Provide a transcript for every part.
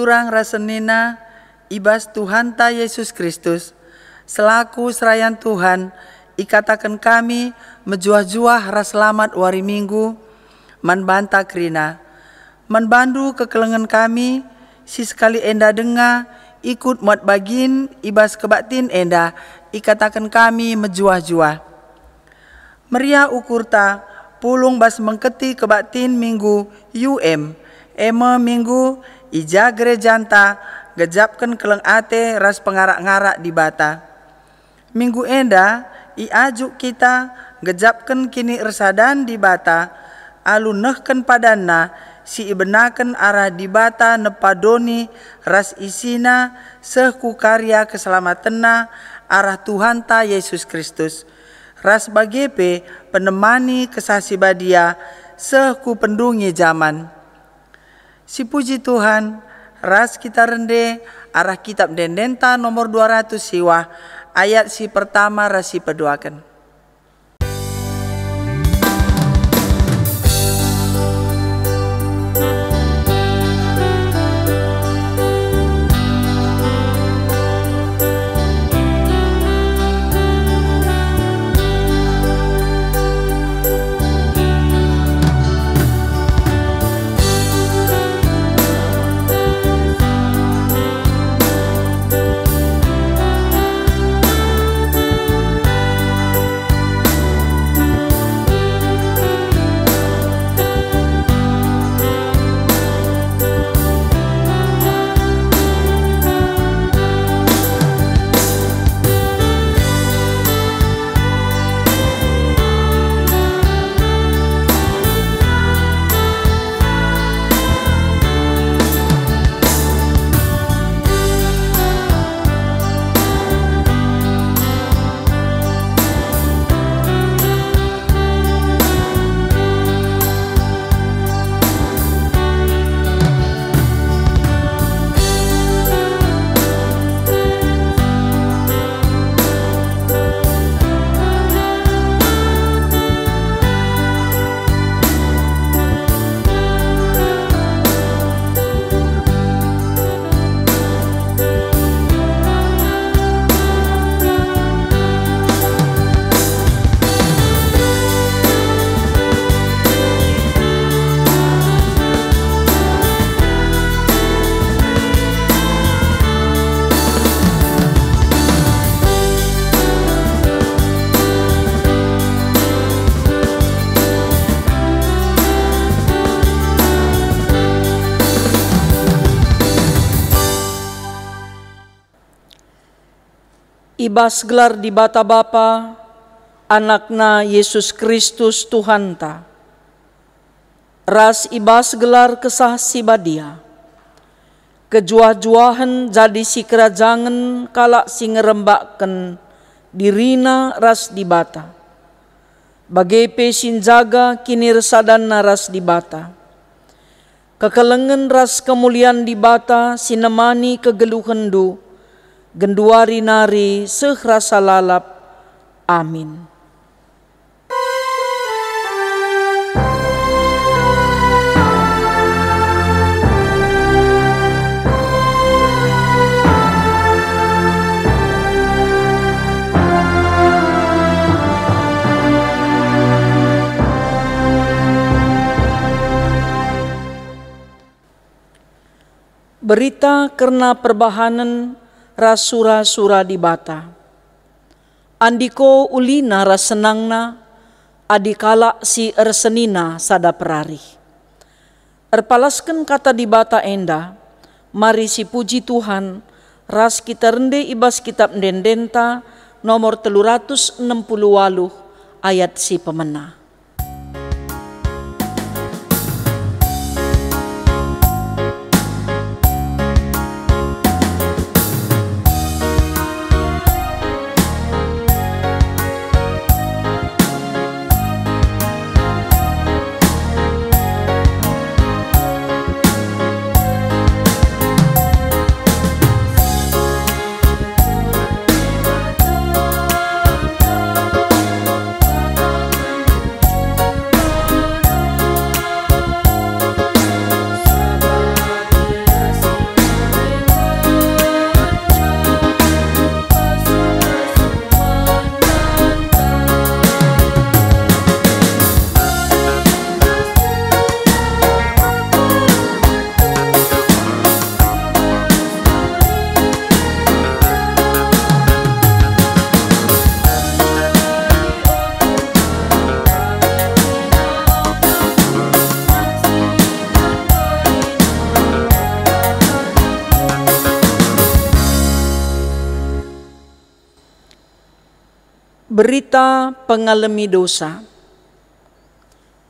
turang rasenina ibas Tuhan ta Yesus Kristus, selaku serayan Tuhan, ikatakan kami menjuah-juah ras selamat wari minggu, manbanta krina, manbandu kekelengan kami, si sekali enda denga, ikut muat bagin ibas kebatin enda, ikatakan kami menjuah-juah. Meria ukurta, pulung bas mengketi kebatin minggu eme minggu ija gerejanta, gejapkan keleng ate ras pengarak-ngarak di bata. Minggu enda iajuk kita gejapkan kini ersadan di bata, alu nehken padanna si ibenaken arah di bata nepadoni ras isina sehku karya keselamatanna arah Tuhan ta Yesus Kristus. Ras bagepe penemani kesasi badia sehku pendungi zaman. Si puji Tuhan, ras kita rende arah kitab Dendenta nomor 200 siwah, ayat si pertama ras si peduakan. Ibas gelar di bata Bapa, anakna Yesus Kristus Tuhan ta. Ras ibas gelar kesah si badia. Kejuah-juahan jadi si kerajangan kalak si ngerembakken dirina ras di bata. Bagepe sinjaga kini resadanna ras di bata. Kekelengen ras kemuliaan di bata sinemani kegeluhendu genduari nari sehrasa lalap. Amin. Berita karena perbahanan rasura-sura di bata. Andiko ulina rasenangna, adikala si ersenina sada perari. Erpalaskan kata di bata enda, mari si puji Tuhan, ras kita rende ibas kitab Dendenta nomor 368 ayat si pemena. Berita pengalami dosa.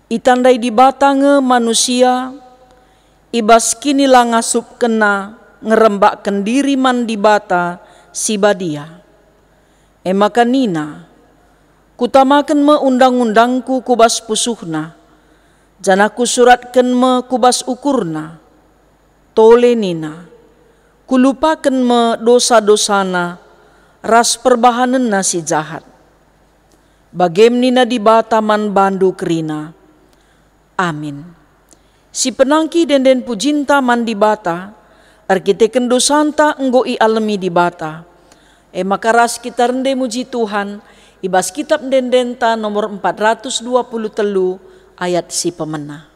Itandai di batange manusia, ibas kini lah ngasup kena ngerembakkan diri man di bata si badia. Maka nina, kutamakan me undang-undangku kubas pusuhna, janaku suratkan me kubas ukurna. Tole nina, kulupakan me dosa-dosana, ras perbahanen nasi jahat. Bagem nina di bata man bandu kerina. Amin. Si penangki denden pujinta man di bata, arkiteken dosanta enggo i alami di bata. Maka ras kita rende muji Tuhan, ibas kitab dendenta nomor 423 ayat si pemena.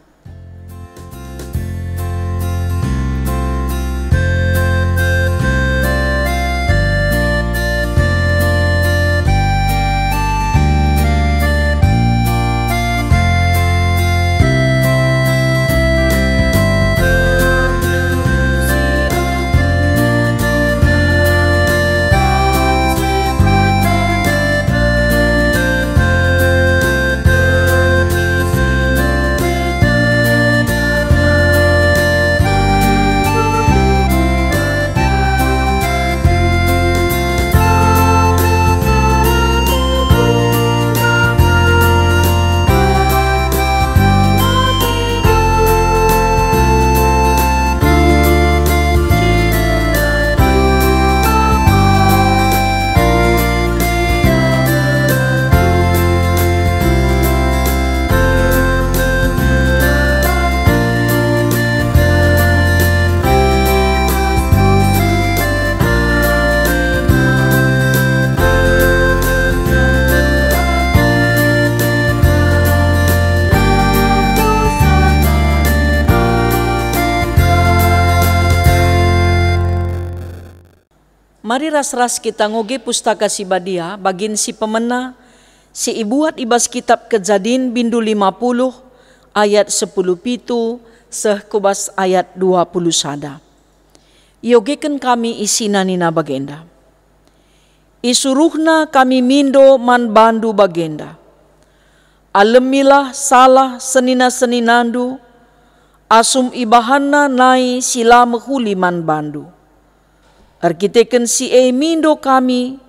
Mari ras-ras kita ngoge pustaka si badia, bagin si pemena, si ibuat ibas kitab Kejadian bindu 50 ayat 10 pitu seh kubas ayat 20 sada. Iogeken kami isina nina bagenda. Isuruhna kami mindo man bandu bagenda. Alemilah salah senina-seninandu, asum ibahanna nai sila mehuli man bandu. Arkiteken si mindo kami,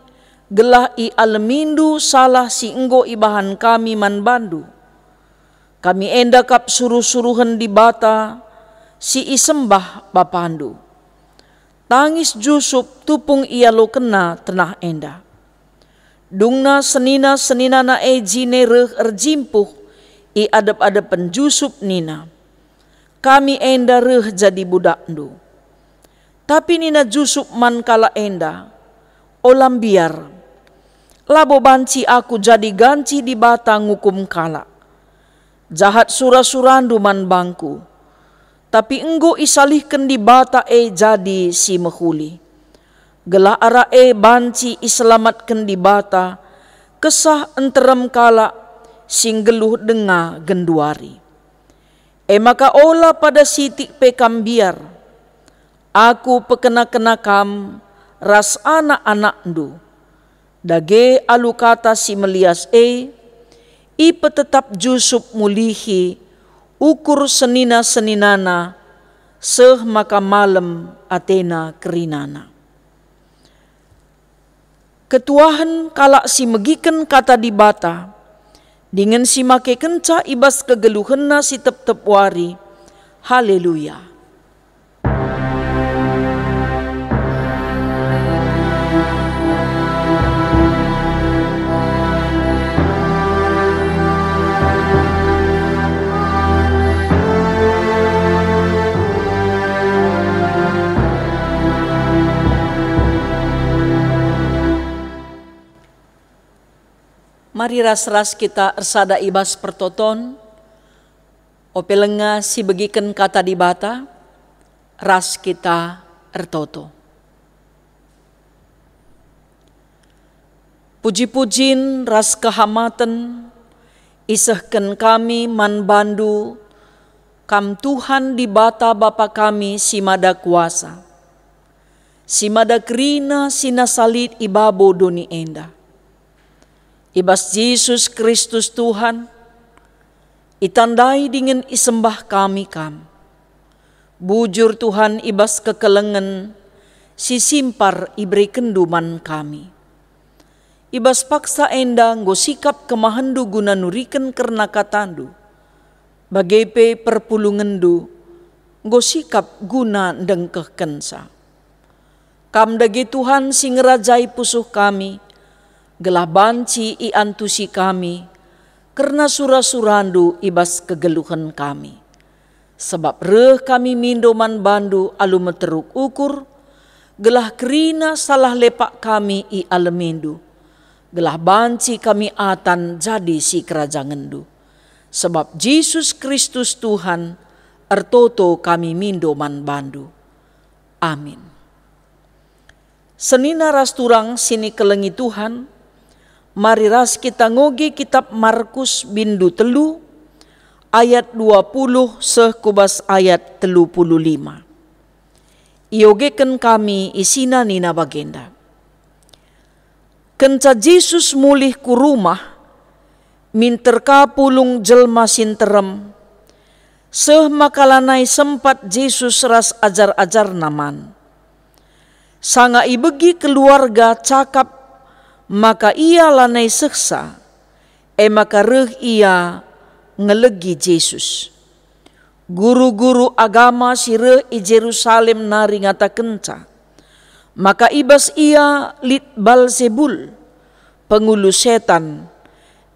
gelah i alemindu salah si enggo ibahan kami man bandu. Kami enda kap suruh-suruhan di bata, si isembah bapandu. Tangis Jusup tupung ia lo kena tenah enda. Dungna senina na jine reh erjimpuh, i adep-adepen Jusup nina. Kami enda reh jadi budakndu. Tapi nina Jusup man kala enda, olam biar. Labo banci aku jadi ganci di bata ngukum kala. Jahat sura-surandu man bangku. Tapi enggo isalihkan di bata jadi si mehuli. Gelah ara banci iselamatkan di bata, kesah enterem kala singgeluh denga genduari. Maka ola pada sitik pekam biar. Aku pekena-kena kam ras anak-anakndu. Dage alu kata si melias ipe tetap Jusup mulihi ukur senina-seninana seh maka malam Athena kerinana. Ketuahan kalak si megiken kata di bata, dengan si make kenca ibas kegeluhenna si tep-tep wari. Haleluya. Mari ras-ras kita ersada ibas pertoton, opelenga si begiken kata di bata, ras kita ertoto. Puji-pujin ras kehamatan, isehken kami man bandu, kam Tuhan di bata Bapa kami si mada kuasa. Si mada kerina sina salit ibabo doni enda. Ibas Yesus Kristus Tuhan, itandai dengan isembah kami kam. Bujur Tuhan ibas kekelengan, si simpar iberi kenduman kami. Ibas paksa enda nggo sikap kemahendu guna nuriken kerna katandu. Bagepe perpulungendu, nggo sikap guna ndengkeh kensa. Kam dagi Tuhan sing ngerajai pusuh kami, gelah banci i antusi kami, karena surah-surandu ibas kegeluhan kami. Sebab reh kami mindoman bandu alu meteruk ukur, gelah kerina salah lepak kami i alemendu, gelah banci kami atan jadi si kerajangendu. Sebab Yesus Kristus Tuhan, ertoto kami mindoman bandu. Amin. Senina ras turang sini kelengi Tuhan, mari ras kita ngogi kitab Markus bindu telu, ayat 20 sekubas ayat 35. Iogeken kami isina nina bagenda. Kenca Yesus mulih ku rumah, minterka pulung jelma sinterem, seh makalanai sempat Yesus ras ajar-ajar naman. Sanga ibegi keluarga cakap, maka ia lanai seksa, maka reh ia ngelegi Yesus. Guru-guru agama sireh i Jerusalem nari ngata kenca, maka ibas ia lit Balzebul, pengulu setan,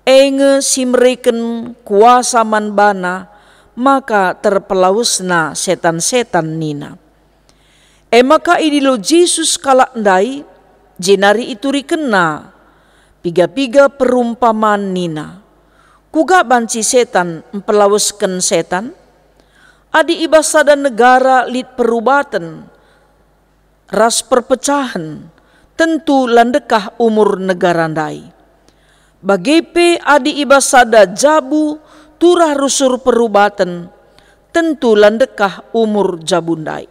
enge simreken kuasa manbana, maka terpelausna setan-setan nina. Maka idilo Yesus kalak ndai, jenari itu rikena, piga-piga perumpamaan nina. Kuga banci setan empelawaskan setan, adi ibasada negara lit perubatan, ras perpecahan, tentu landekah umur negara ndai. Bagepe adi ibasada jabu turah rusur perubatan, tentu landekah umur jabu ndai.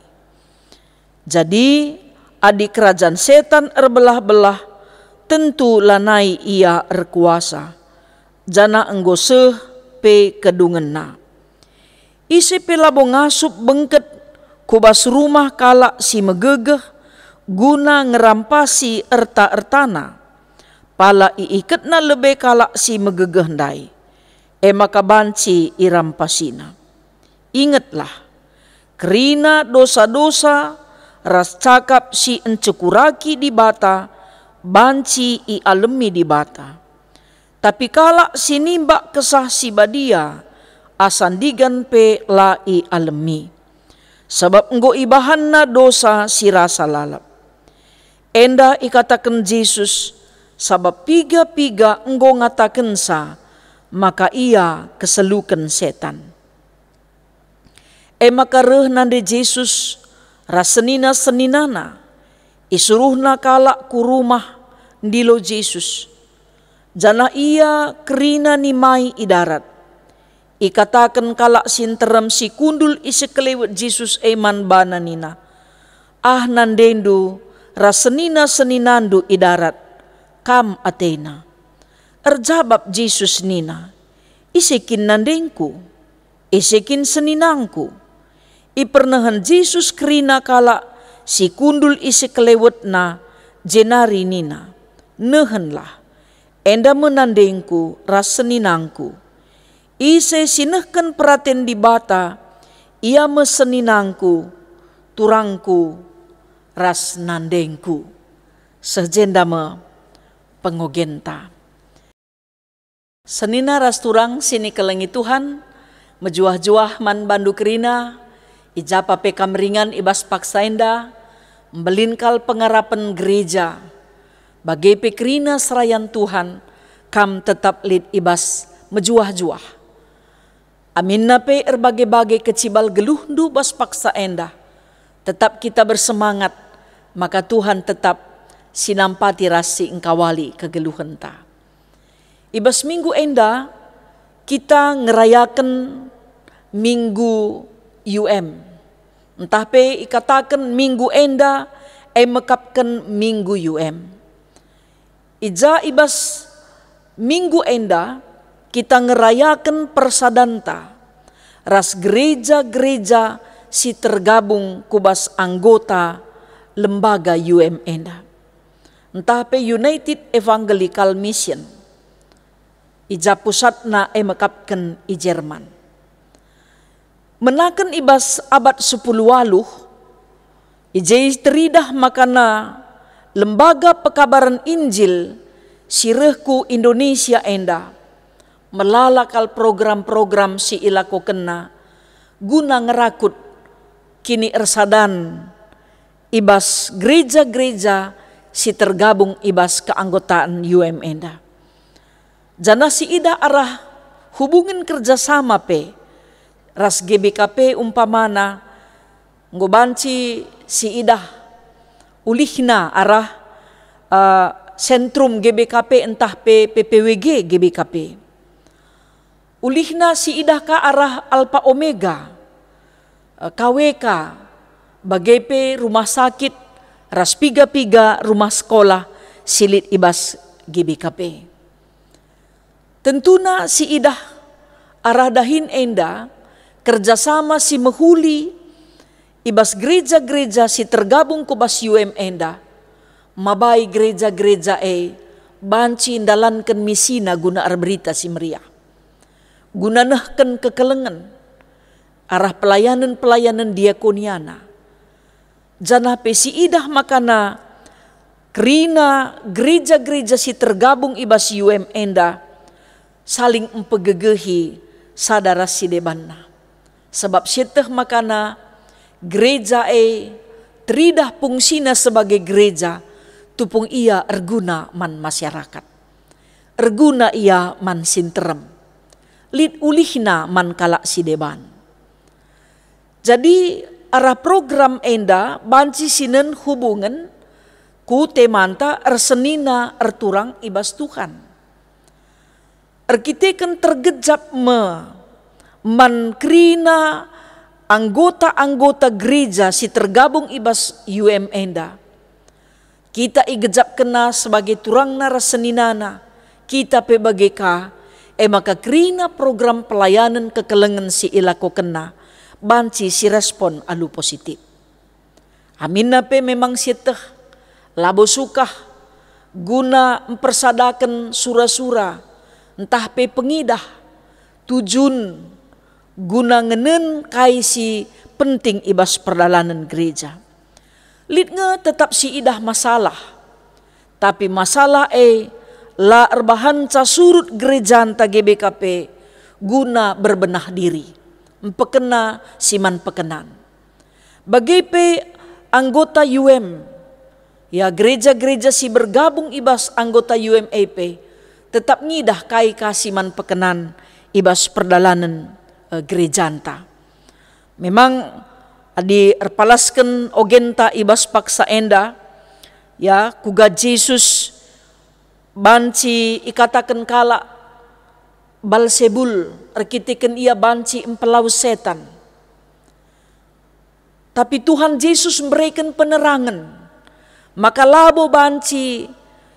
Jadi adi kerajaan setan erbelah-belah, tentu lanai ia erkuasa. Jana enggo seh pe kedungena. Isi pe labo ngasup bengket kubas rumah kalak si megegeh, guna ngerampasi erta-ertana. Pala iiketna lebe kalak si megegeh ndai, maka banci irampasina. Ingatlah, kerina dosa-dosa ras cakap si encekuraki di bata, banci i alemi di bata. Tapi kalak si nimbak kesah si badia, asandigan pe la i alemi. Sebab enggo ibahanna dosa si rasa lalap. Enda ikatakan Yesus, sabab piga-piga enggo ngatakan sa, maka ia keselukan setan. Maka reh nande Yesus, rasenina-seninana, isuruhna kalak ku rumah ndilo Yesus. Jana ia kerina ni mai idarat. Ikatakan kalak sinterem si kundul isi kelewet Yesus eman bana nina. Ah nandendu rasenina-seninandu idarat, kam atena. Erjabab Yesus nina, isikin nandengku, isikin seninangku. Ipernahan Yesus kerina kalak si kundul isi kelewet na jenari nina. Nehenlah, enda menandengku ras seninangku. Ise sinehken peraten di bata, ia meseninangku, turangku, ras nandengku. Sejendama pengogenta. Senina ras turang sini kelengi Tuhan, mejuah-juah man bandu kerina, ijapa pekam ringan ibas paksaenda, membelinkal pengarapan gereja, bagai pekrina serayan Tuhan, kam tetap lid ibas mejuah-juah. Amin nape erbagai-bagai kecibal geluhndu bas paksa enda. Tetap kita bersemangat, maka Tuhan tetap sinampati rasi engkawali kegeluhan ta. Ibas minggu enda, kita ngerayakan minggu Entah pe ikatakan minggu enda, mekapkan minggu Ija ibas minggu enda kita ngerayakan persadanta ras gereja-gereja si tergabung kubas anggota lembaga UM enda. Entah pe United Evangelical Mission. Ija pusat na mekapken i Jerman. Menaken ibas abad 10 waluh, ijai teridah makana lembaga pekabaran Injil sirehku Indonesia enda melalakal program-program si ilako kena guna ngerakut kini ersadan ibas gereja-gereja si tergabung ibas keanggotaan UM enda. Jana si ida arah hubungan kerjasama pe ras GBKP umpamana ngobanci si ida ulihna arah sentrum GBKP entah PPWG GBKP. Ulihna si idah ka arah Alpha Omega, KWK, bagepe rumah sakit, ras piga-piga rumah sekolah, silit ibas GBKP. Tentuna si idah arah dahin enda, kerjasama si mehuli, ibas gereja-gereja si tergabung kubas UM enda, mabai gereja-gereja banci indalankan misina guna arberita si meriah. Guna nahkan kekelengan arah pelayanan-pelayanan diakoniana. Jana pesi idah makana kerina gereja-gereja si tergabung ibas UM enda saling empegegehi sadara si debanna. Sebab syeteh makana gereja teridah fungsina sebagai gereja tupung ia erguna man masyarakat. Erguna ia man sinterem. Lid ulihna man kalak si deban. Jadi arah program enda banci sinen hubungan ku temanta ersenina erturang ibas Tuhan. Erkiteken tergejap man krina anggota-anggota gereja si tergabung ibas UM enda. Kita igejap kena sebagai turang naraseninana, kita pe bageka maka krina program pelayanan kekelengan si ilako kena banci si respon alu positif. Amin pe memang sieteh labo sukah guna mempersadakan sura-sura entah pe pengidah tujun guna ngenen kai si penting ibas perdalanan gereja. Lidnge tetap si idah masalah. Tapi masalah la erbahan ca surut gereja anta GBKP guna berbenah diri. Empekena siman pekenan. Bagepe anggota UM, ya gereja-gereja si bergabung ibas anggota UMAP, tetap ngidah kai kasiman pekenan ibas perdalanan gereja anta. Memang adi erpalaskan ogenta ibas paksa enda, ya kuga Yesus banci ikatakan kala Balsebul arkitikan ia banci empelau setan. Tapi Tuhan Yesus memberikan penerangan, maka labo banci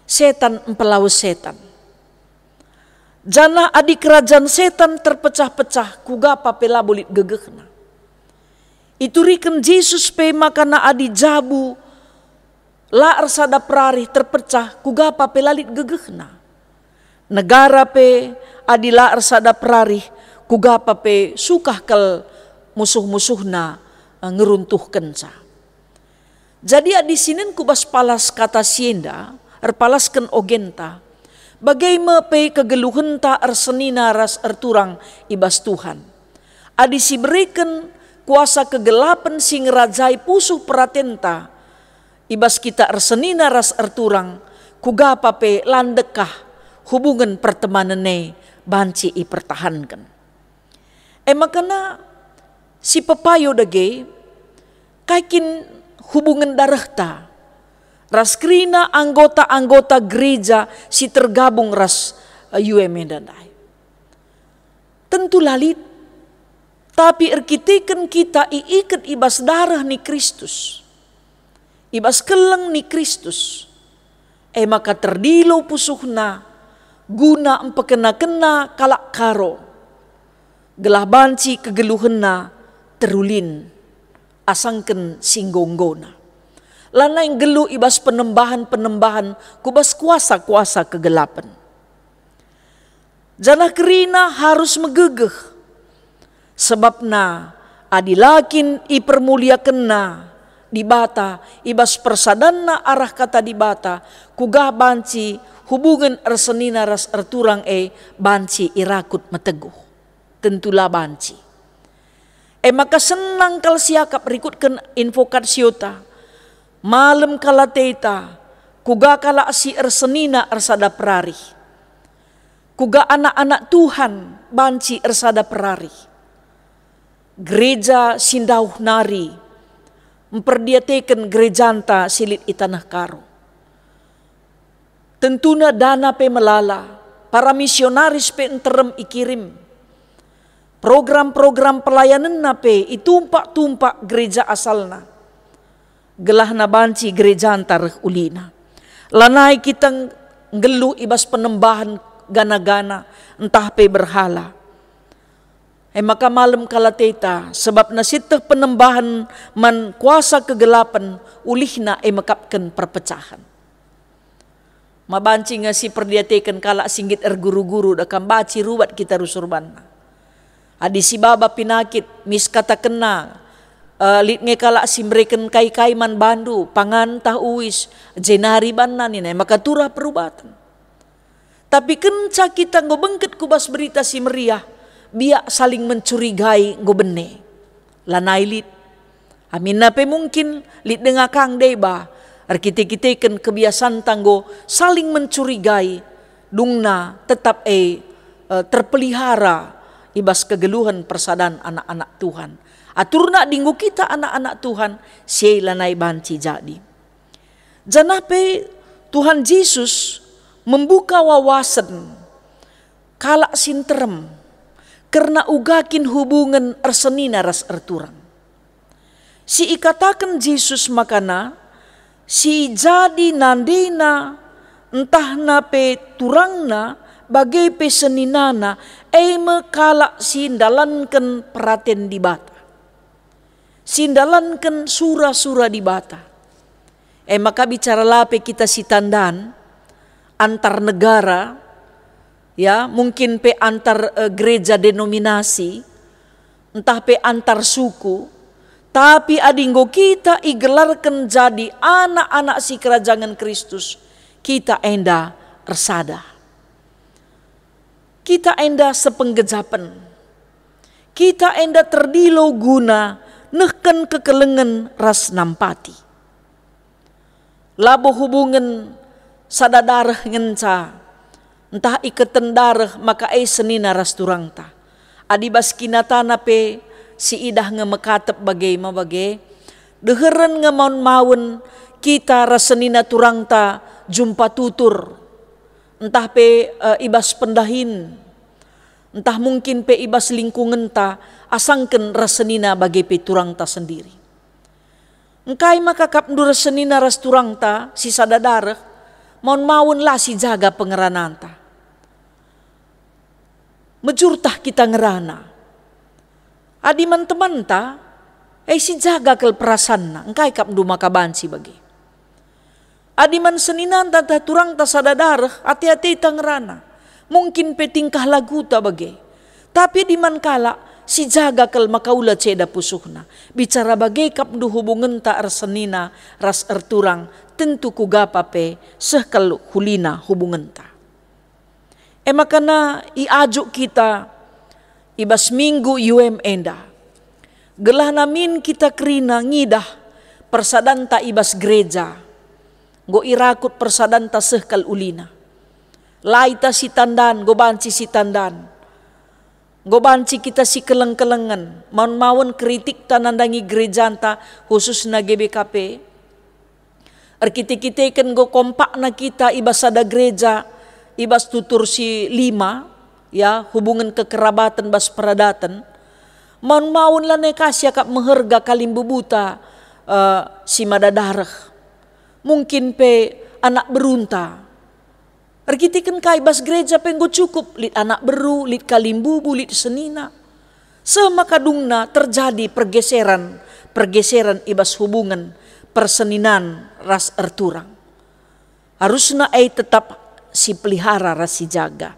setan empelau setan. Jana adi kerajaan setan terpecah-pecah kuga papela bolit gegehna. Itu riken Yesus pe makana adi jabu la arsada prari terpecah kuga papelalit gegehna. Negara pe adi la arsada prari kuga pape sukah kel musuh-musuhna ngeruntuhkan sa. Jadi adi sinin kubas palas kata sienda erpalaskan ogenta. Bagaimana pe kegeluhan ta ersenina ras erturang ibas Tuhan. Adi si berikan kuasa kegelapan sing rajai pusuh peratenta ibas kita ersenina ras erturang kuga pape landekah hubungan pertemanane banci ipertahankan. Makana si pepayo dage kaikin hubungan darah ta ras krina anggota-anggota gereja si tergabung ras UM dandai. Tentu lalit tapi erkitikan kita iikat ibas darah ni Kristus. Ibas keleng ni Kristus. Maka terdilo pusuhna guna empekena-kena kalak karo, gelah banci kegeluhenna terulin, asangken singgonggona. Lana yang gelu ibas penembahan-penembahan kubas kuasa-kuasa kegelapan. Janah kerina harus megegeh, sebabna adilakin ipermuliakenna di bata ibas persadanna arah kata di bata kugah banci hubungan ersenina ras erturang banci irakut meteguh tentulah banci. Maka senang kal siakap rikutkan infokat siota malam kala teta kuga kala si ersenina ersada perari kuga anak-anak Tuhan banci ersada perari gereja sindauh nari memperdiatakan gerejanta silit itanah karo. Tentuna dana pe melala, para misionaris pe enterem ikirim. Program-program pelayanan na pe itumpak-tumpak gereja asalna. Gelah na banci gereja antar ulina. Lanai kita ngelu ibas penembahan gana-gana entah pe berhala. Maka malam kala teta sebab nasitah penembahan man kuasa kegelapan ulihna makapkan perpecahan. Mabanci ngasi perdiatakan kala singgit guru-guru dakam baci rubat kita rusurbanna. Adi si baba pinakit mis kata kena lit nge kala simreken kai-kai man bandu pangan tah uis jenari banna nina maka turah perubatan. Tapi kenca kita ngobengket kubas berita si meriah biak saling mencurigai ngobene. Lanai lit. Amin nape mungkin lit dengar kang deba. Arkite-kiteken kebiasaan tanggo saling mencurigai. Dungna tetap terpelihara ibas kegeluhan persadaan anak-anak Tuhan. Aturna dinggu kita anak-anak Tuhan. Siai lanai banci jadi. Janape Tuhan Yesus membuka wawasan. Kalak sinterem. Karena ugakin hubungan ersenina ras erturang. Si ikatakan Yesus makana, si jadi nandina, entah nape turangna, bagai peseninana, kalak sindalankan perhatian di bata. Sindalankan sura-sura di bata. Maka bicara lape kita si tandan, antar negara, ya mungkin pe antar gereja denominasi, entah pe antar suku, tapi adinggo kita igelarkan jadi anak-anak si kerajaan Kristus, kita enda ersada. Kita enda sepenggejapan. Kita enda terdilo guna nehken kekelengan ras nampati. Labo hubungan sadadarah ngenca, entah ikatan darah maka senina ras turangta. Adi baskinatana pe si idah ngemekatep bagai mabagai. Deheren ngemaun-maun kita rasenina turangta jumpa tutur. Entah pe ibas pendahin. Entah mungkin pe ibas lingkungan ta asangken rasenina bagai pe turangta sendiri. Engkai maka kapndu rasenina ras turangta si sadadarah maun-maun lah si jaga pengerananta. Mejurtah kita ngerana. Adi man-teman ta, si jaga kel perasanna, engkai kap du maka banci bagi. Adi man seninan ta turang ta sadadarah, hati-hati ta ngerana. Mungkin pe tingkah lagu ta bagi. Tapi di man kala, si jaga kel makaula ceda pusuhna. Bicara bagi kap du hubungan ta arsenina, ras erturang, tentu kugapa pe sehkel hulina hubungan ta. Makana iajuk kita ibas minggu enda. Gelah namin kita kerina ngidah persadanta ibas gereja. Go irakut persadanta sehkal ulina. Laita si tandan, go banci si tandan. Go banci kita si keleng-kelengan. Maun-maun kritik tanandangi gerejanta khusus na GBKP. Arkite-kiteken go kompak na kita ibas ada gereja. Ibas tutur si 5, ya hubungan kekerabatan bas peradatan. Maun-maun lah nekasya kap meherga kalim bubuta si madadarah. Mungkin pe anak berunta. Arkitikan kai bas gereja penggo cukup lit anak beru, lit kalimbubu, lit senina. Semakadungna terjadi pergeseran ibas hubungan perseninan ras erturang. Harusna tetap si pelihara ras si jaga.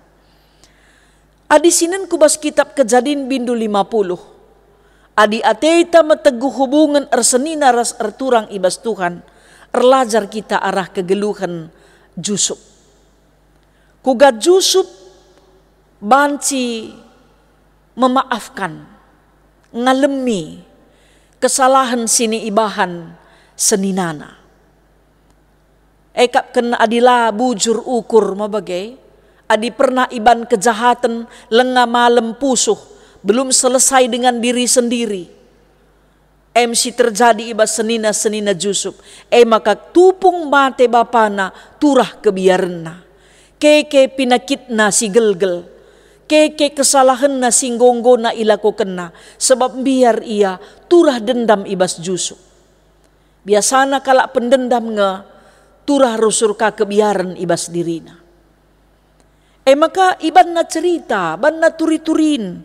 Adi sinen kubas kitab Kejadian bindu 50. Adi ateita meteguh hubungan ersenina ras erturang ibas Tuhan. Erlajar kita arah kegeluhan Jusup. Kugat Jusup banci memaafkan, ngalemi kesalahan sini ibahan seninana. Ekap kena adila bujur ukur mabagai, adi pernah iban kejahatan lengah malam pusuh, belum selesai dengan diri sendiri. MC terjadi ibas senina Jusup. Maka tupung mate bapana turah kebiarenna. Keke pinakitna si gelgel. Keke kesalahan na singgonggo na ilakukenna. Sebab biar ia turah dendam ibas Jusup. Biasana kalak pendendam nga turah rusurka kebiaran ibas dirina. Maka iban na cerita, ban na turi-turin.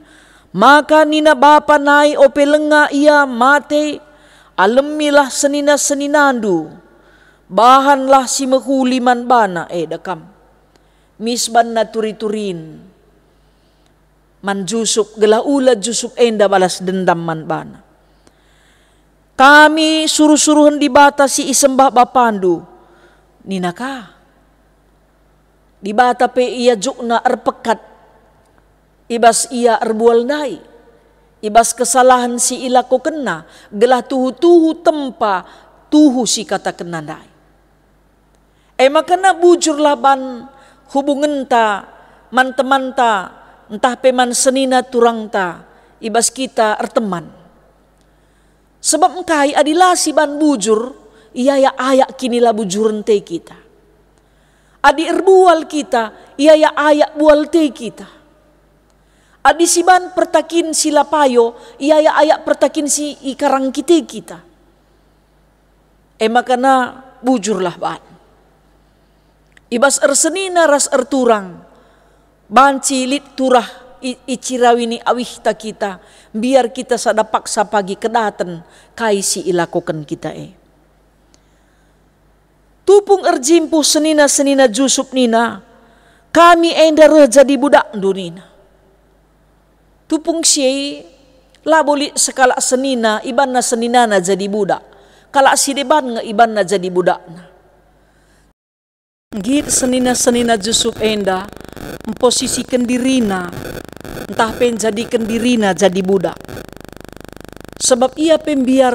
Maka nina bapa nai opelenga ia mate. Alemilah senina-seninandu. Bahanlah si mehuliman bana dakam. Misban na turi-turin. Man Jusup gelaula Jusup enda balas dendam man bana. Kami suruh-suruhan dibatasi isembah bapandu. Ninaka. Dibata pe ia jukna erpekat. Ibas ia erbual nai. Ibas kesalahan si ilako kena. Gelah tuhu-tuhu tempa tuhu si kata kena nai. Maka na bujur laban hubungan ta, man teman ta, entah peman senina turang ta, ibas kita erteman. Sebab engkai adilah si ban bujur, ia ya ayak kinilah bujuran te kita. Adi erbual kita, ia ya ayak bual te kita. Adi si ban pertakin sila payo, ia ya ayak pertakin si ikarang kita. Maka na bujurlah ban. Ibas ersenina ras erturang. Banci lit turah icirawini awihta kita. Biar kita sadapaksa pagi kedaten kaisi ilakukan kita Tupung erjimpuh senina-senina Jusup nina. Kami enda jadi budak dunina. Tupung si laboli sekala senina iban na seninana jadi budak. Kala si deban nga iban na jadi budakna. Git senina-senina Jusup enda memposisikan dirina, entah penjadikan dirina jadi budak. Sebab ia pembiar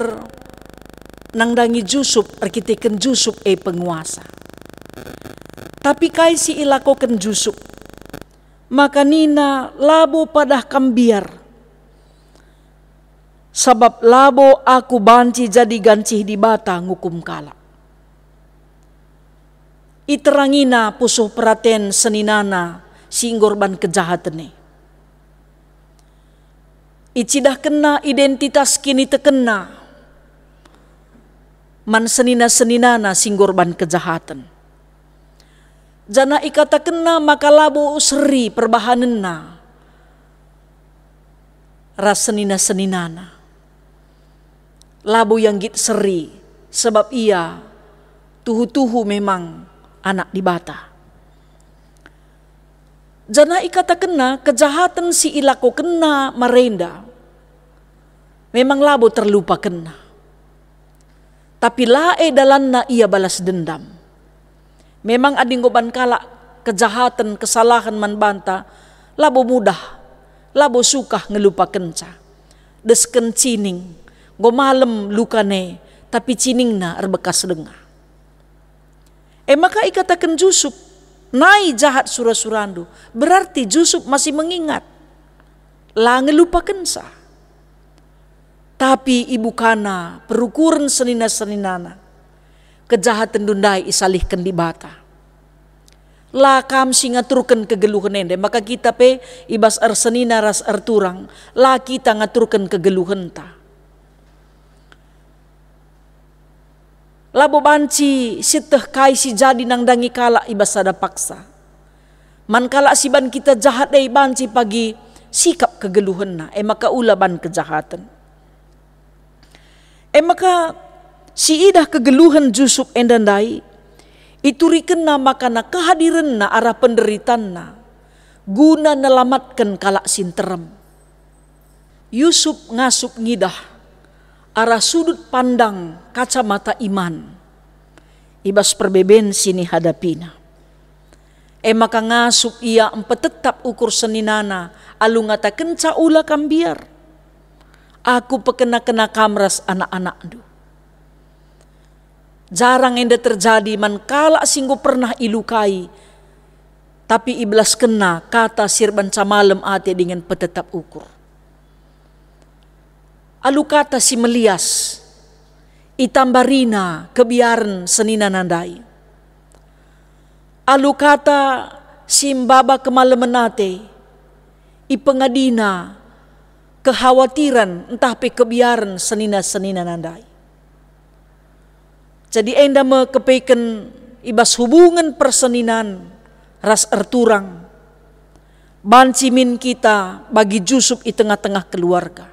nangdangi Jusup, arkiteken Jusup penguasa. Tapi kai si ilakoken Jusup, maka nina labo padah kambiar. Sebab labo aku banci jadi gancih di bata ngukum kala. Iterangina pusuh peraten seninana singgorban kejahatane. Icidah kena identitas kini tekena. Man senina-seninana singgorban kejahatan. Jana ikata kena maka labo seri perbahanena. Ras senina-seninana. Labo yang git seri sebab ia tuhu-tuhu memang anak di bata. Jana ikata kena kejahatan si ilako kena merenda. Memang labo terlupa kena. Tapi lae dalanna ia balas dendam. Memang adinggoban kala kejahatan kesalahan man banta. Labo mudah. Labo suka ngelupa kenca. Desken cining. Go malem lukane. Tapi ciningna erbekas dengah. Maka ikatakan Jusup, nai jahat surah-surandu. Berarti Jusup masih mengingat. Lah ngelupakan sa. Tapi ibu kana perukuran senina-seninana. Kejahatan dundai isalihkan di bata. Lah kam si ngaturkan kegeluhan ende. Maka kita pe ibas arsenina ras arturang. Lah kita ngaturkan kegeluhan ta. Labo banci siteh kai si jadi nang dangi kala ibas sada paksa. Mankala siban kita jahat day banci pagi sikap kegeluhan na, maka ulaban kejahatan. Maka si idah kegeluhan Jusup endandai, iturikan na maka na kehadiran na arah penderitaan na, guna nelamatkan kalak sinterem. Yusuf ngasup ngidah arah sudut pandang kacamata iman, ibas perbeben sini hadapina. Maka ngasup ia tetap ukur seninana, alu ngata kenca ula kambiar. Aku pekena-kena kamras anak-anak du. Jarang enda terjadi mankala singgo pernah ilukai, tapi iblas kena kata sirban camalem ate dengan petetap ukur. Alu kata si melias, itambarina kebiaran senina nandai. Alu kata simbaba kemalemenate, ipengadina kekhawatiran entah pe kebiaran senina-senina nandai. Jadi enda me kepeken ibas hubungan perseninan ras erturang. Bancimin kita bagi Jusup di tengah-tengah keluarga.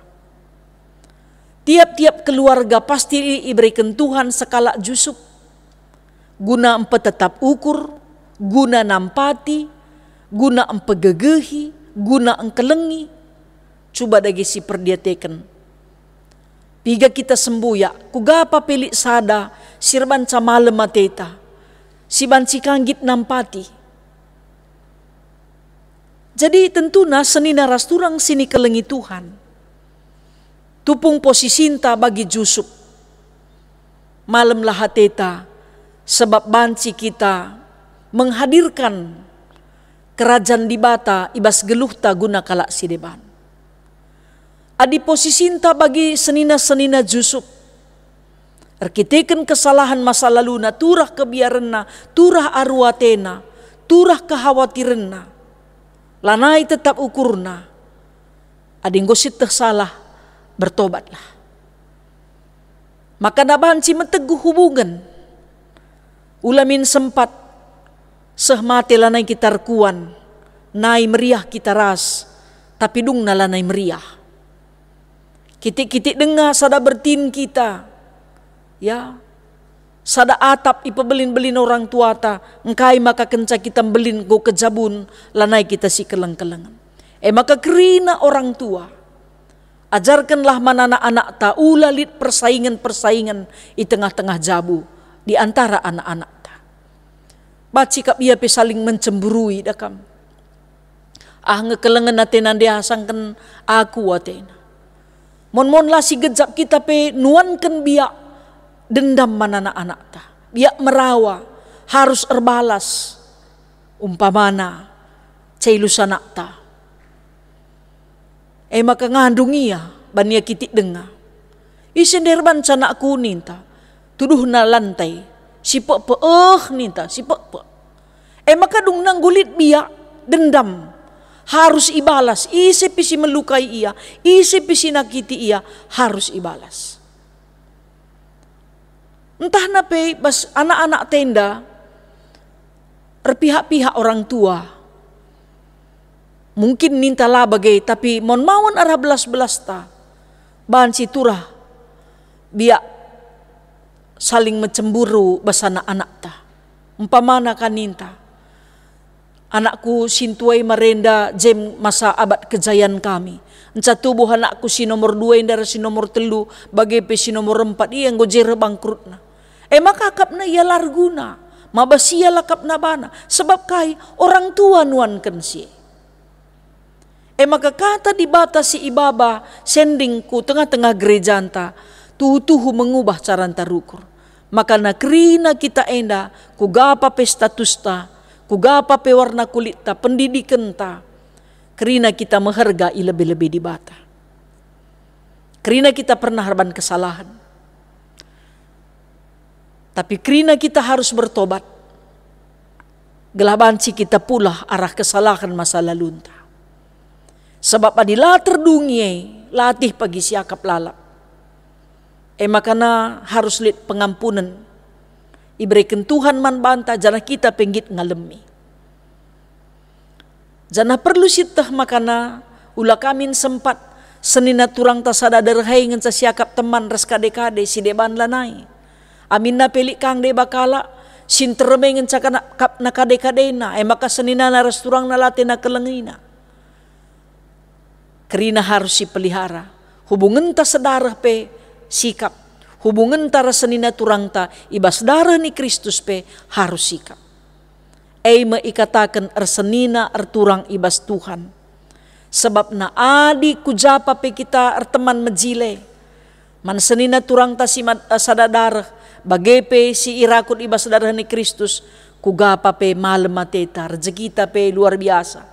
Tiap-tiap keluarga pasti diberikan Tuhan sekala Jusup. Guna tetap ukur, guna nampati, guna pegegehi, guna kelengi. Coba dagi si perdiateken. Piga kita sembuya, kugapa pelik sada, sirban camalem mateta, si banci kanggit nampati. Jadi tentuna senina rasturang sini kelengi Tuhan. Tupung posisinta bagi Jusup. Malam lahateta, sebab banci kita menghadirkan kerajaan di bata ibas geluhta guna kalak sideban. Adi posisinta bagi senina-senina Jusup. Arkiteken kesalahan masa lalu na, turah kebiaranna, turah arwatena, turah kekhawatiranna. Lanai tetap ukurna. Adi ngosit tersalah, bertobatlah. Maka nabanci meteguh hubungan. Ulamin sempat sehmati lanai kita rekuan, nai meriah kita ras, tapi dung na lanai meriah. Kitik-kitik dengar sada bertin kita, ya, sada atap ipebelin-belin orang tua ta, engkai maka kenca kita belin go kejabun, lanai kita si keleng-kelengan. Maka kerina orang tua, ajarkanlah manana anak ta ulalit persaingan-persaingan di tengah-tengah jabu, di antara anak-anak ta. Baci kap ia pe saling mencemburui dakam. Ngekelengan natenan dia sangken aku atena. Mon-mon lah si gejap kita pe nuankan biak dendam manana anak ta. Biak merawa harus erbalas umpamana cailus anak ta. Maka ngandung ia bania kitik dengar. Isenderban canak kuning ta. Tuduh na lantai. Sipek ninta sipek. Maka dung nanggulit biak dendam. Harus ibalas, isi pisi melukai ia, isi pisi nakiti ia, harus ibalas. Entah nape bas anak-anak tenda, berpihak-pihak orang tua. Mungkin nintalah bagai, tapi mon mawon arah belas-belas ta. Bahan si turah, biak saling mencemburu bas anak-anak ta. Umpamana kan ninta. Anakku sintuai merenda jem masa abad kejayaan kami. Enca tubuh anakku si nomor 2 dari si nomor 3 bagai pe si nomor 4 iya yang gojere bangkrutna. Maka kapna ia larguna. Mabasia lakapna bana. Sebab kai orang tua nuankan si. Maka kata dibatasi ibaba sendingku tengah-tengah gereja anta. Tuhu-tuhu mengubah cara anta rukur. Maka nakrina kita enda kugapa pe status ta. Kugapa pe warna kulit ta, pendidikan ta. Kerina kita menghargai lebih-lebih di bata. Kerina kita pernah harban kesalahan. Tapi kerina kita harus bertobat. Gelabanci kita pula arah kesalahan masa lalu ta. Sebab adila terdungi latih pagi siakap lalap. Makana harus lihat pengampunan. Iberikan Tuhan man banta jana kita penggit ngalemi. Jana perlu sitah makana ulah kamin sempat senina turang ta sadadarhai ngan siakap teman ras kade-kade si deban lanai. Amin na pelik kang de bakala sinterme ngan cakana kap na kade-kade na maka senina na ras turang na late na kelengina. Kerina harus dipelihara. Hubungan ta sadarah pe sikap. Hubungan ta senina turang ta ibas darah ni Kristus pe harus sikap. Maikatakan arsenina arturang ibas Tuhan. Sebab na adi kujapa pe kita arteman majile. Man senina turang ta si sadadarah. Bagepe si irakut ibas darah ni Kristus. Kugapa pe malem mateta. Rezeki ta pe luar biasa.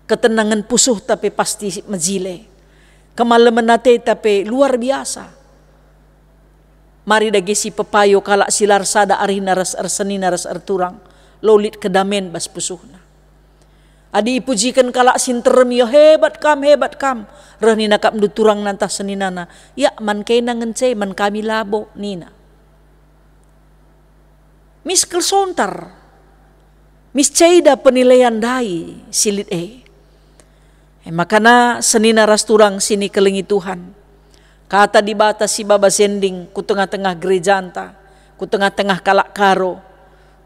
Ketenangan pusuh ta pe pasti majile. Kemalaman nate ta pe luar biasa. Mari dagi si pepayo kalak silar sada arina ras arsenina ras arturang. Lolit kedamen bas pusuhna. Adi ipujikan kalak sinterem ya hebat kam. Reh nina kap duturang nantah seninana. Ya man kena ngence man kami labo nina. Mis kelsontar. Mis ceida penilaian dai silit makana senina ras turang sini kelengi Tuhan. Kata di batas si baba sending ku tengah-tengah gereja anta. Ku tengah-tengah kalak karo.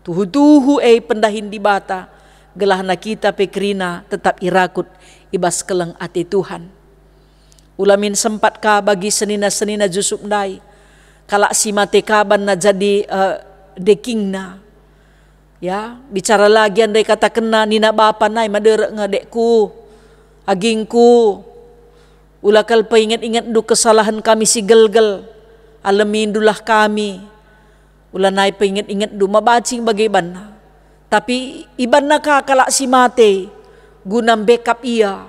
Tuhu-tuhu pendahin di bata. Gelah na kita pekrina tetap irakut ibas keleng ati Tuhan. Ulamin sempat ka bagi senina-senina jusuk dai. Kalak si mate kaban na jadi deking na. Ya, bicara lagi andai kata kena nina bapa nai madere ngadekku. Agingku. Ulakal pa ingat-ingat du kesalahan kami si gelgel. Alamin dulah kami. Ulanay pa ingat-ingat du mabacing bagaiban na. Tapi iban na ka kalak si mate. Gunam backup iya.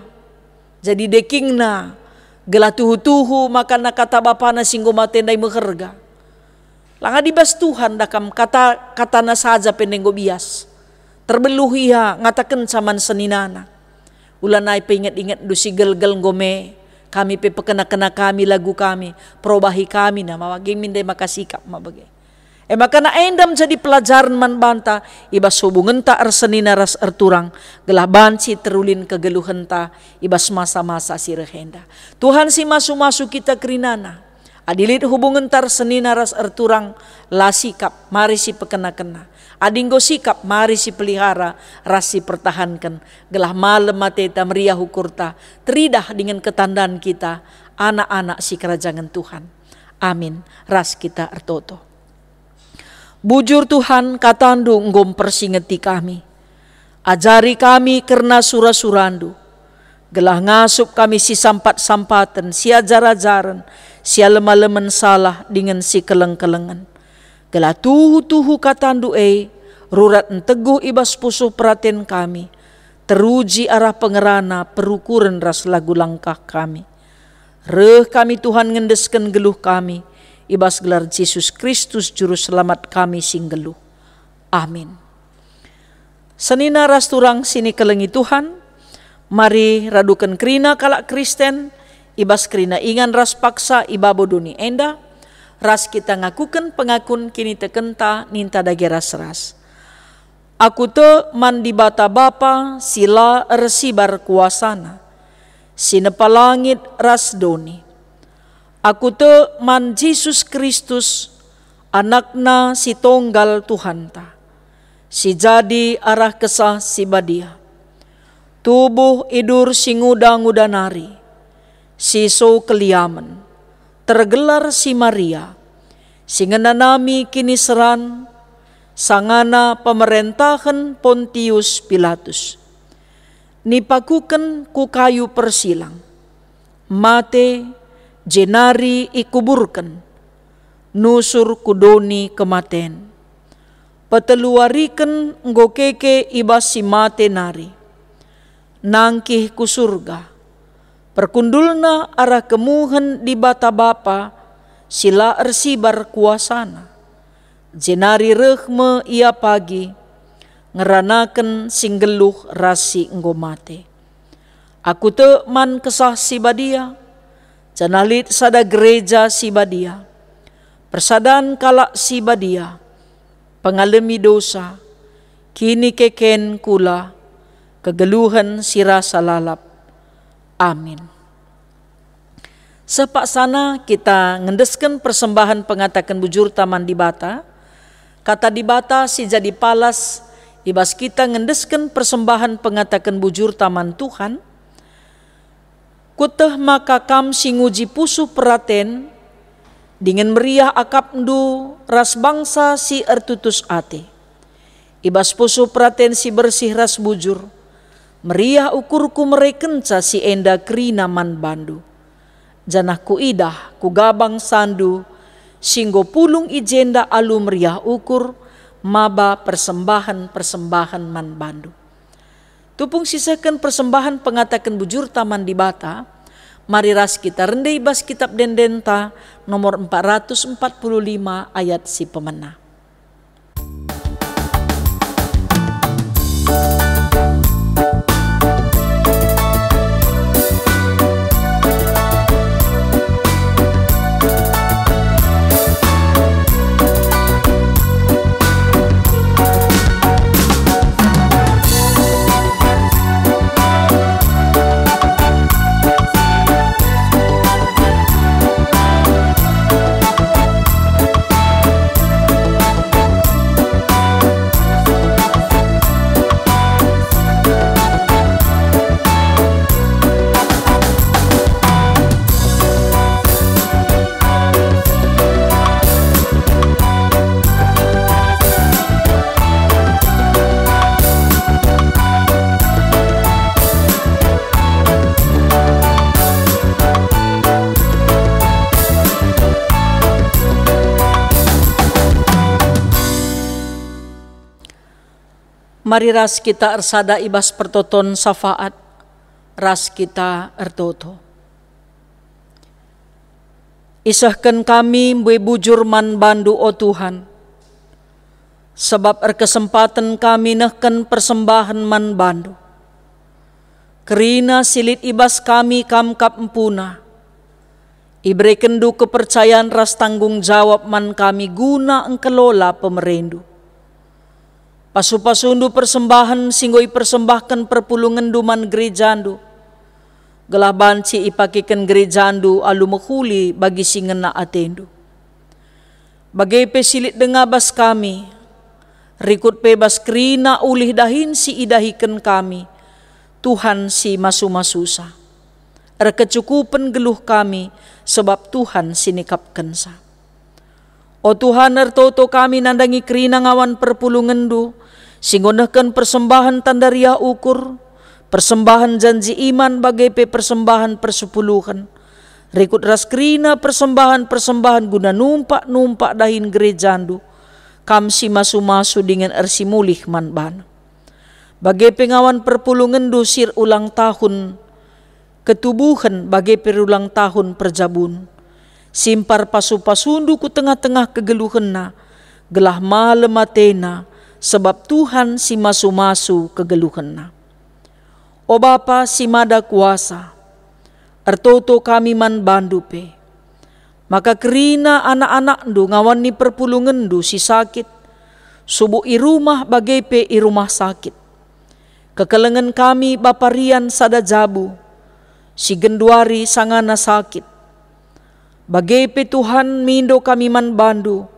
Jadi deking na. Gelatuhu-tuhu maka nakata bapa na singgo mate nday mekerga. Langa dibas Tuhan dakam kata na saja penenggo bias. Terbeluhiya ngatakan saman seninana. Ulanay pa ingat-ingat du si gelgel ngome. Kami pe pekena-kena kami lagu kami. Perubahi kami na mawaging minday makasikap mabagay. Maka na endam jadi pelajaran man banta ibas hubungan ta arsenina ras arturang gelah banci terulin kegeluhan ta ibas masa-masa si rehenda. Tuhan si masu-masu kita kerinana. Adilit hubungan ta arsenina ras arturang la sikap mari si pekena-kena. Adinggo sikap mari si pelihara ras si pertahankan. Gelah malem mateta meriah hukurta teridah dengan ketandaan kita anak-anak si kerajaan Tuhan. Amin. Ras kita artoto. Bujur Tuhan katandu nggom persingeti kami. Ajari kami kerna surah-surandu. Gelah ngasup kami si sampat-sampatan, si ajar-ajaran, si alem-alemen salah dengan si keleng-kelengan. Gelah tuhu-tuhu katandu rurat enteguh ibas pusuh perhatian kami. Teruji arah pengerana perukuran ras lagu langkah kami. Reh kami Tuhan ngendesken geluh kami. Ibas gelar Yesus Kristus juru selamat kami singgelu. Amin. Senina ras turang sini kelengi Tuhan. Mari radukan kerina kalak Kristen. Ibas kerina ingan ras paksa ibabo duni enda. Ras kita ngakukan pengakun kini tekenta ninta dage ras-ras. Aku te mandi bata bapa sila ersibar kuasana. Sinepa langit ras doni. Aku te man Yesus Kristus anakna si tonggal Tuhan ta. Si jadi arah kesah si badia. Tubuh idur si nguda-nguda nari. Si so keliaman. Tergelar si Maria. Si ngenanami kini seran. Sangana pemerintahan Pontius Pilatus. Nipakuken ku kayu persilang. Mate jenari ikuburkan, nusur kudoni kematen. Peteluariken ngokeke ibas si mate nari. Nangkih ku surga. Perkundulna arah kemuhen di bata bapa, sila ersibar kuasana. Jenari rehme ia pagi, ngeranaken singgeluh rasi ngomate. Aku te man kesah si badia, janalit sada gereja si badia. Persadan kalak si badia. Pengalami dosa. Kini keken kula. kegeluhan si rasa lalap. Amin. Sepak sana kita ngendeskan persembahan pengatakan bujur taman di bata. Kata di bata si jadi palas, ibas kita ngendeskan persembahan pengatakan bujur taman Tuhan. Kuteh maka kam si nguji pusu peraten, dengan meriah akap ndu ras bangsa si ertutus ate. Ibas pusu peraten si bersih ras bujur, meriah ukurku merekenca si enda kerina man bandu. Janah ku idah ku gabang sandu, singgo pulung ijenda alu meriah ukur, maba persembahan man bandu. Tupung sisakan persembahan pengatakan bujur taman di bata, mari ras kita rendai bas kitab Dendenta nomor 445 ayat si pemena. Mari ras kita ersada ibas pertoton syafaat, ras kita ertoto. Isahkan kami mbue bujur man bandu o Tuhan, sebab erkesempatan kami nehken persembahan man bandu. Kerina silit ibas kami kam kap empuna, ibre kendu kepercayaan ras tanggung jawab man kami guna engkelola pemerendu. Pasu-pasundu persembahan singgoi persembahkan perpulungan duman gerejandu. Gelah banci ipakikan gerejandu alu mehuli bagi singena atendu. Bagai pesilit dengabas kami, rikut pebas kerina ulih dahin si idahikan kami, Tuhan si masu-masusa. Erkecukupan geluh kami, sebab Tuhan sinikapkan sa. O Tuhan ertoto kami nandangi kerina ngawan perpulungandu, singgonahkan persembahan tandaria ukur, persembahan janji iman bagai persembahan persepuluhan. Rikut ras kerina persembahan guna numpak dahin gerejandu, kam si masu-masu dengan ersi mulih man ban. Bagai pengawan perpulungandu sir ulang tahun ketubuhan bagai perulang tahun perjabun. Simpar pasu-pasundu ku tengah-tengah kegeluhenna, gelah malem atena, sebab Tuhan si masu-masu kegeluhenna. O Bapa si mada kuasa, ertoto kami man bandupe, maka kerina anak-anak ndu ngawan ni perpulungan ndu si sakit, subuh i rumah bagai pe i rumah sakit. Kekelengan kami baparian sada jabu, si genduari sangana sakit. Bagai pe Tuhan mindo kami man bandu,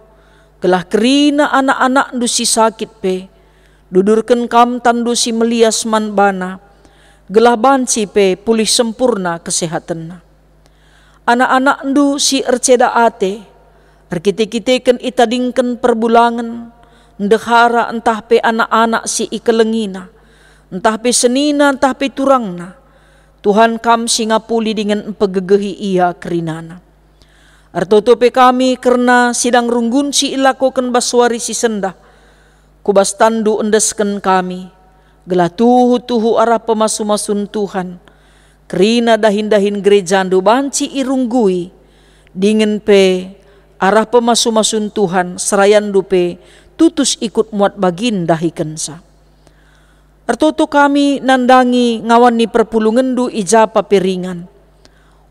gelah kerina anak-anak ndu si sakit pe, dudurkan kam tandu si melias man bana, gelah banci pe pulih sempurna kesehatanna. Anak-anak ndu si erceda ate, erkite-kiteken itadingken perbulangan, ndehara entah pe anak-anak si ikelengina, entah pe senina, entah pe turangna, Tuhan kam si ngapuli dengan empegegehi ia kerinana. Artotope kami karena sidang runggun si ilakokan baswari si sendah, kubas tandu endesken kami, gelah tuhu arah pemasu-masun Tuhan, kerina dahin-dahin gerejandu banci irunggui, dingin pe arah pemasu-masun Tuhan serayandu pe tutus ikut muat bagin dahikensa. Artoto kami nandangi ngawani perpulungandu ijapa peringan.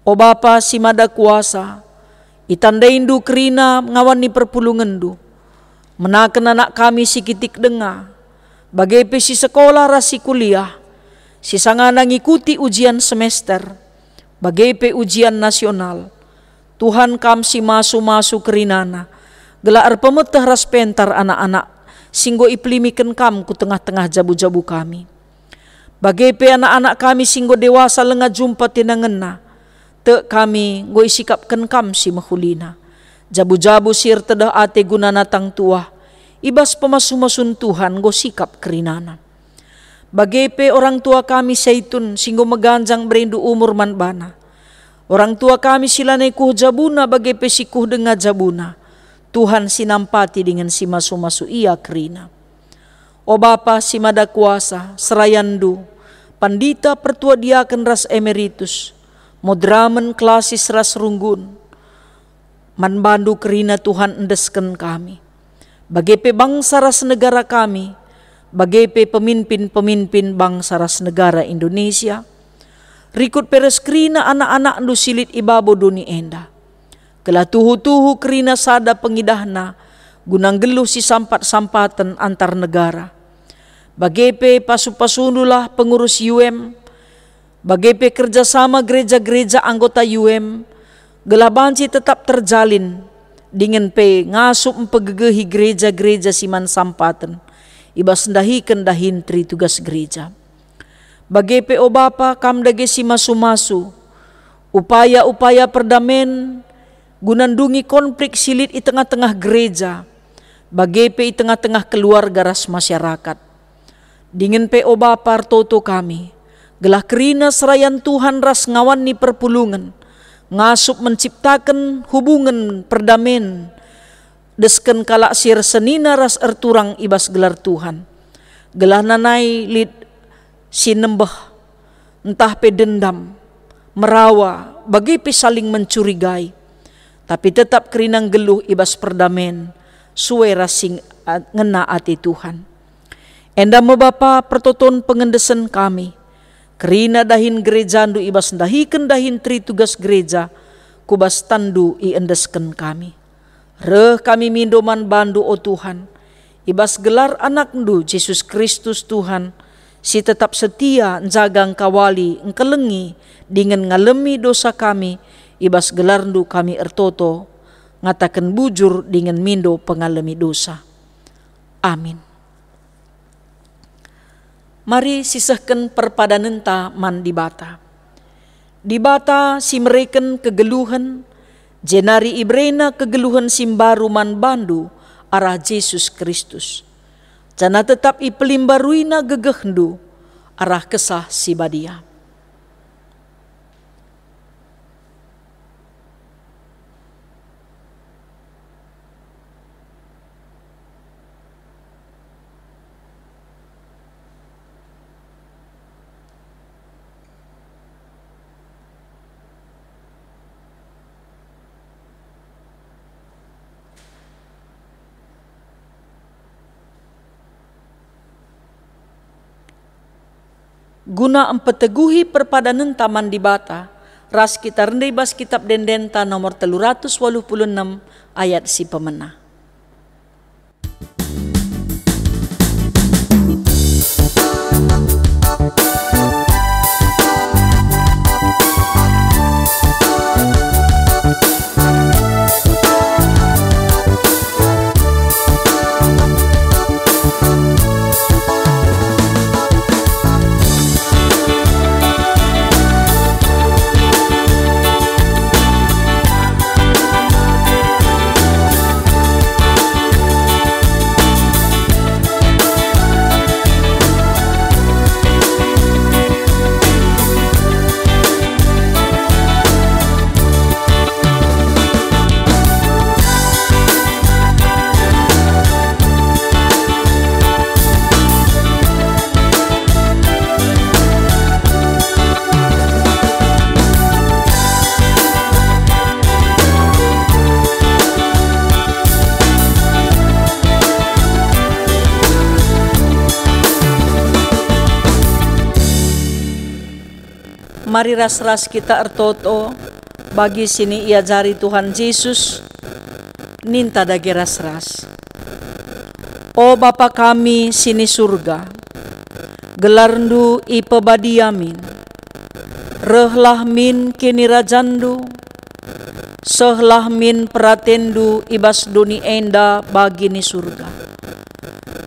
O Bapa si mada kuasa, itandaindu kerina ngawani perpulungandu, menaken anak kami si kitik denga, bagai pesi sekolah rasi kuliah, sisanga ngikuti ujian semester, bagai ujian nasional. Tuhan kam si masu kerinana, gelar pemetah ras pentar anak-anak, singgo iplimikan kam ku tengah-tengah jabu-jabu kami. Bagai anak-anak kami singgo dewasa lenga jumpa tinangena, te kami go isikapkan kam si mahulina. Jabu-jabu sir tedah ate gunana tang tua, ibas pemasu-masun Tuhan go sikap kerinana. Bagai orang tua kami seitun singgo meganjang berindu umur man bana. Orang tua kami silanay kuh jabuna bagai pesikuh denga jabuna. Tuhan sinampati dengan si masu-masu ia kerina. O Bapa si mada kuasa, serayandu, pandita pertua diaken ras emeritus, modramen klasis ras runggun, man bandu kerina Tuhan endesken kami. Bagai bangsa ras negara kami, bagai pemimpin-pemimpin bangsa ras negara Indonesia, rikut peres kerina anak-anak ndu silit ibabo duni enda. Kela tuhu-tuhu kerina sada pengidahna, gunang geluh si sampat-sampatan antar negara. Bagepe pasu-pasunulah pengurus UM, bagepe kerjasama gereja-gereja anggota UM, gelabanci tetap terjalin, dengan ngasup empegegehi gereja-gereja siman sampatan, ibas ndahiken dahintri tugas gereja. Bagepe o Bapa kam dage si masu-masu, upaya-upaya perdamen, gunandungi konflik silit di tengah-tengah gereja, bagepe di tengah-tengah keluarga ras masyarakat. Dingin pe o Bapa toto kami, gelah kerina serayan Tuhan ras ngawan ni perpulungan, ngasup menciptakan hubungan perdamen, desken kalak sir senina ras erturang ibas gelar Tuhan. Gelah nanai lid sinembah, entah pe dendam, merawa, bagai pe saling mencurigai, tapi tetap kerinang geluh ibas perdamen, suwe rasing ngena ati Tuhan. Enda mo Bapa pertoton pengendesen kami, kerina dahin gereja ndu ibas dahiken dahin tri tugas gereja, kubas tandu i endesken kami. Reh kami mindoman bandu o Tuhan, ibas gelar anak ndu Yesus Kristus Tuhan, si tetap setia jagang kawali engkelengi dengan ngalemi dosa kami, ibas gelar ndu kami ertoto, ngatakan bujur dengan mindo pengalami dosa. Amin. Mari sisahkan perpadanenta man dibata. Dibata si mereken kegeluhan, jenari ibrena kegeluhan simbaru man bandu arah Yesus Kristus. Jana tetap ipelimbaruina gegehdu arah kesah si badia. Guna empeteguhi perpadanan taman dibata, ras kita rendai bas kitab dendenta nomor 386 ayat si pemena. Mari ras-ras kita ertoto, bagi sini ia jari Tuhan Yesus, ninta dage ras-ras. O Bapa kami sini surga, gelarndu ipebadiamin, rehlah min kini rajandu, sehlah min peratendu ibas duni enda bagini surga.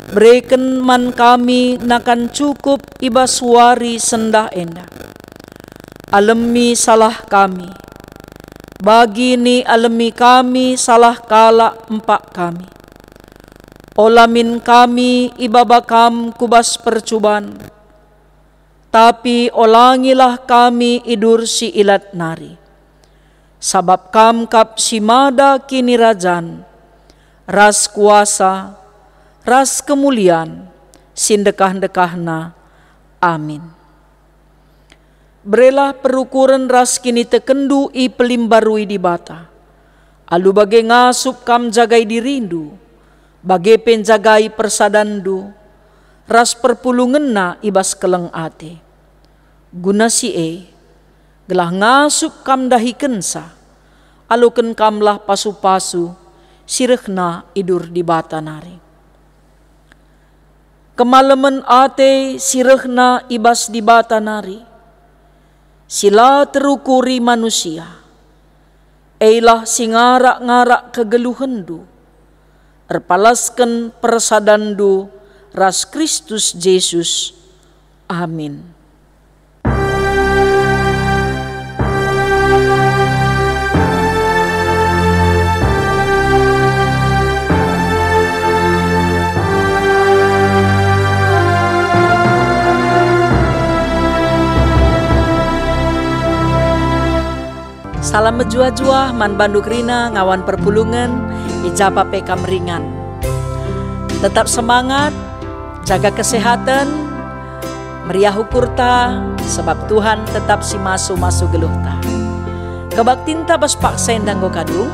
Berikan man kami nakan cukup ibas wari sendah enda. Alemi salah kami, bagini alemi kami salah kala empak kami. Olamin kami ibabakam kubas percuban, tapi olangilah kami idur si ilat nari. Sabab kam kap si mada kini rajan, ras kuasa, ras kemuliaan, sindekah-dekahna. Amin. Berelah perukuran ras kini tekendu i pelimbarui di bata. Alu bagai ngasup kam jagai dirindu, bagai penjagai persadandu, ras perpulungenna ibas keleng ate. Guna si gelah ngasup kam dahi kensa, aluken kamlah pasu-pasu, sirehna idur di bata nari. Kemalaman ate sirehna ibas di bata nari, sila terukuri manusia, eilah singarak-ngarak kegeluhendu, erpalaskan persadandu ras Kristus Yesus. Amin. Salam menjua-jua man banduk rina ngawan perpulungan ijapa pekam ringan. Tetap semangat, jaga kesehatan, meriah ukurta, sebab Tuhan tetap si masu geluhta. Kebaktinta bas paksain dan go kadung,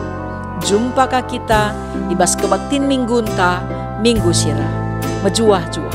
jumpa ka kita ibas kebaktin minggunta minggu sirah. Menjua-jua.